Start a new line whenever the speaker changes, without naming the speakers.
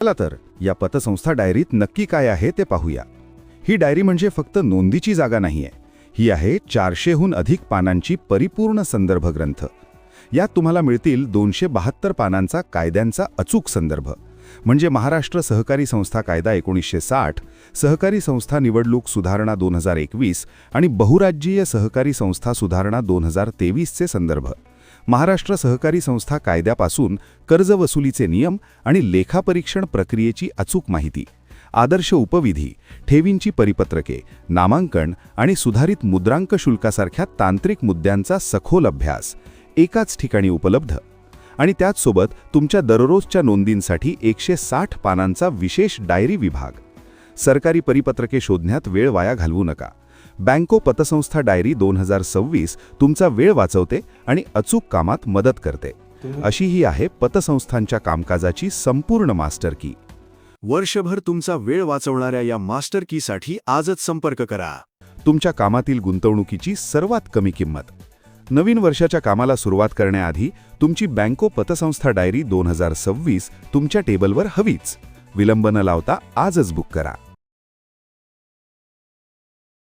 चला तर या पतसंस्था डायरीत नक्की काय आहे ते पाहूया. ही डायरी म्हणजे फक्त नोंदीची जागा नाहीये. ही आहे 400हून अधिक पानांची परिपूर्ण संदर्भ ग्रंथ. यात तुम्हाला मिळतील 272 पानांचा कायद्यांचा अचूक संदर्भ. म्हणजे महाराष्ट्र सहकारी संस्था कायदा 1960, सहकारी संस्था निवडणूक सुधारणा 2021 आणि बहुराज्यीय सहकारी संस्था सुधारणा 2023 चे संदर्भ. महाराष्ट्र सहकारी संस्था कायद्यापासून कर्ज वसुलीचे नियम आणि लेखापरीक्षण प्रक्रियेची अचूक माहिती, आदर्श उपविधी, ठेवींची परिपत्रके, नामांकन आणि सुधारित मुद्रांक शुल्कासारख्या तांत्रिक मुद्द्यांचा सखोल अभ्यास एकाच ठिकाणी उपलब्ध. आणि त्याचसोबत तुमच्या दररोजच्या नोंदींसाठी 160 पानांचा विशेष डायरी विभाग. सरकारी परिपत्रके शोधण्यात वेळ वाया घालवू नका. बँको पतसंस्था डायरी 2026 तुमचा वेळ वाचवते आणि अचूक कामात मदत करते. अशी ही आहे पतसंस्थांच्या कामकाजाची संपूर्ण मास्टर की.
वर्षभर तुमचा वेळ वाचवणाऱ्या या मास्टर कीसाठी आजच संपर्क करा.
तुमच्या कामातील गुंतवणुकीची सर्वात कमी किंमत. नवीन वर्षाच्या कामाला सुरुवात करण्याआधी तुमची बँको पतसंस्था डायरी 2026 तुमच्या टेबलवर हवीच. विलंब न लावता आजच बुक करा.